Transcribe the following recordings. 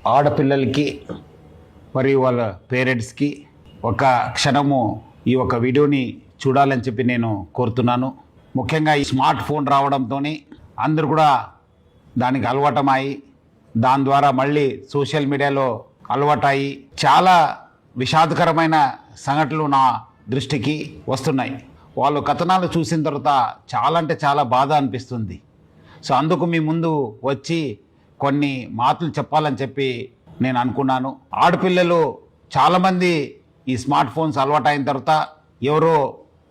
ఆడపిల్లలకి మరియు వాళ్ళ పేరెంట్స్కి ఒక క్షణము ఈ ఒక వీడియోని చూడాలని చెప్పి నేను కోరుతున్నాను. ముఖ్యంగా ఈ స్మార్ట్ ఫోన్ రావడంతో అందరూ కూడా దానికి అలవాటమై దాని ద్వారా మళ్ళీ సోషల్ మీడియాలో అలవాటయి చాలా విషాదకరమైన సంఘటనలు నా దృష్టికి వస్తున్నాయి. వాళ్ళు కథనాలు చూసిన తర్వాత చాలా అంటే చాలా బాధ అనిపిస్తుంది. సో అందుకు మీ ముందు వచ్చి కొన్ని మాటలు చెప్పాలని చెప్పి నేను అనుకున్నాను. ఆడపిల్లలు చాలామంది ఈ స్మార్ట్ ఫోన్స్ అలవాటైన తర్వాత ఎవరో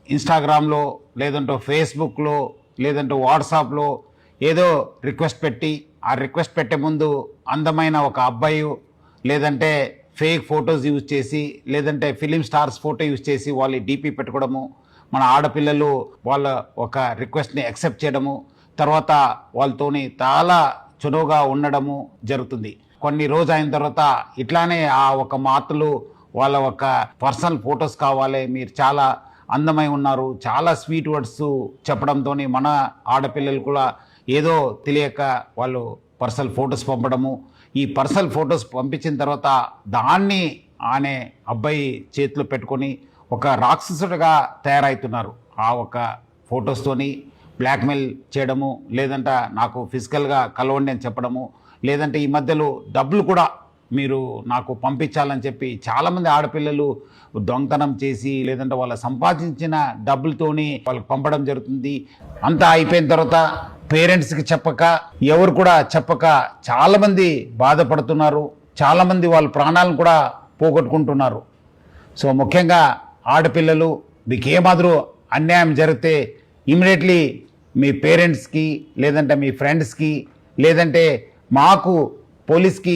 ఇన్స్టాగ్రామ్లో లేదంటే ఫేస్బుక్లో లేదంటే వాట్సాప్లో ఏదో రిక్వెస్ట్ పెట్టి ఆ రిక్వెస్ట్ పెట్టే ముందు అందమైన ఒక అబ్బాయి లేదంటే ఫేక్ ఫొటోస్ యూజ్ చేసి లేదంటే ఫిలిం స్టార్స్ ఫోటో యూజ్ చేసి వాళ్ళు డీపీ పెట్టుకోవడము, మన ఆడపిల్లలు వాళ్ళ ఒక రిక్వెస్ట్ని యాక్సెప్ట్ చేయడము, తర్వాత వాళ్ళతోని చాలా చనువుగా ఉండడము జరుగుతుంది. కొన్ని రోజు అయిన తర్వాత ఇట్లానే ఆ ఒక మాటలు వాళ్ళ ఒక పర్సనల్ ఫొటోస్ కావాలి, మీరు చాలా అందమై ఉన్నారు, చాలా స్వీట్ వర్డ్స్ చెప్పడంతో మన ఆడపిల్లలు కూడా ఏదో తెలియక వాళ్ళు పర్సనల్ ఫొటోస్ పంపడము. ఈ పర్సనల్ ఫొటోస్ పంపించిన తర్వాత దాన్ని ఆనే అబ్బాయి చేతిలో పెట్టుకొని ఒక రాక్షసుడిగా తయారవుతున్నారు. ఆ ఒక ఫొటోస్తోని బ్లాక్మెయిల్ చేయడము, లేదంటే నాకు ఫిజికల్గా కలవండి అని చెప్పడము, లేదంటే ఈ మధ్యలో డబ్బులు కూడా మీరు నాకు పంపించాలని చెప్పి చాలామంది ఆడపిల్లలు దొంగతనం చేసి లేదంటే వాళ్ళ సంపాదించిన డబ్బులతోని వాళ్ళకి పంపడం జరుగుతుంది. అంతా అయిపోయిన తర్వాత పేరెంట్స్కి చెప్పక ఎవరు కూడా చెప్పక చాలామంది బాధపడుతున్నారు, చాలామంది వాళ్ళ ప్రాణాలను కూడా పోగొట్టుకుంటున్నారు. సో ముఖ్యంగా ఆడపిల్లలు మీకు ఏమాదిరూ అన్యాయం జరిగితే ఇమీడియట్లీ మీ పేరెంట్స్కి లేదంటే మీ ఫ్రెండ్స్కి లేదంటే మాకు పోలీస్కి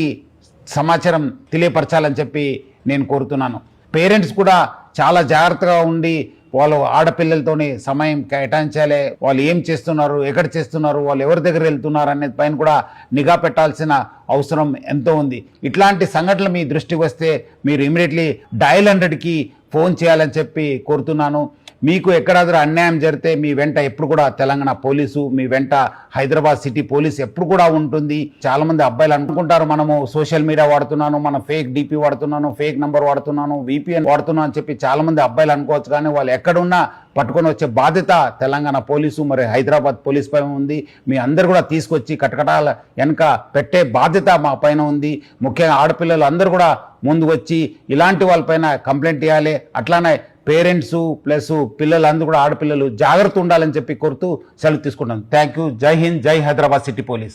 సమాచారం తెలియపరచాలని చెప్పి నేను కోరుతున్నాను. పేరెంట్స్ కూడా చాలా జాగ్రత్తగా ఉండి వాళ్ళు ఆడపిల్లలతోని సమయం కేటాయించాలి. వాళ్ళు ఏం చేస్తున్నారు, ఎక్కడ చేస్తున్నారు, వాళ్ళు ఎవరి దగ్గర వెళ్తున్నారు అనేది పైన కూడా నిఘా పెట్టాల్సిన అవసరం ఎంతో ఉంది. ఇట్లాంటి సంఘటనలు మీ దృష్టికి వస్తే మీరు ఇమీడియట్లీ డయల్ 100కి ఫోన్ చేయాలని చెప్పి కోరుతున్నాను. మీకు ఎక్కడాದರೂ అన్యాయం జరిగితే మీ వెంట ఎప్పుడు కూడా తెలంగాణ పోలీసు, మీ వెంట హైదరాబాద్ సిటీ పోలీసు ఎప్పుడు కూడా ఉంటుంది. చాలామంది అబ్బాయిలు అనుకుంటారు మనము సోషల్ మీడియా వాడుతున్నాను, మనం ఫేక్ డీపీ వాడుతున్నాను, ఫేక్ నంబర్ వాడుతున్నాను, VPN వాడుతున్నాను అని చెప్పి చాలామంది అబ్బాయిలు అనుకోవచ్చు. కానీ వాళ్ళు ఎక్కడున్నా పట్టుకొని వచ్చే బాధ్యత తెలంగాణ పోలీసు మరి హైదరాబాద్ పోలీస్ పైన ఉంది. మీ అందరు కూడా తీసుకొచ్చి కటకటాల వెనక పెట్టే బాధ్యత మా పైన ఉంది. ముఖ్యంగా ఆడపిల్లలు అందరూ కూడా ముందు వచ్చి ఇలాంటి వాళ్ళపైన కంప్లైంట్ ఇవ్వాలి. అట్లానే పేరెంట్స్ ప్లస్ పిల్లలందరూ కూడా ఆడపిల్లలు జాగ్రత్త ఉండాలని చెప్పి కోరుతూ సెలవు తీసుకుంటాను. Thank you. జై హింద్, జై హైదరాబాద్ సిటీ పోలీస్.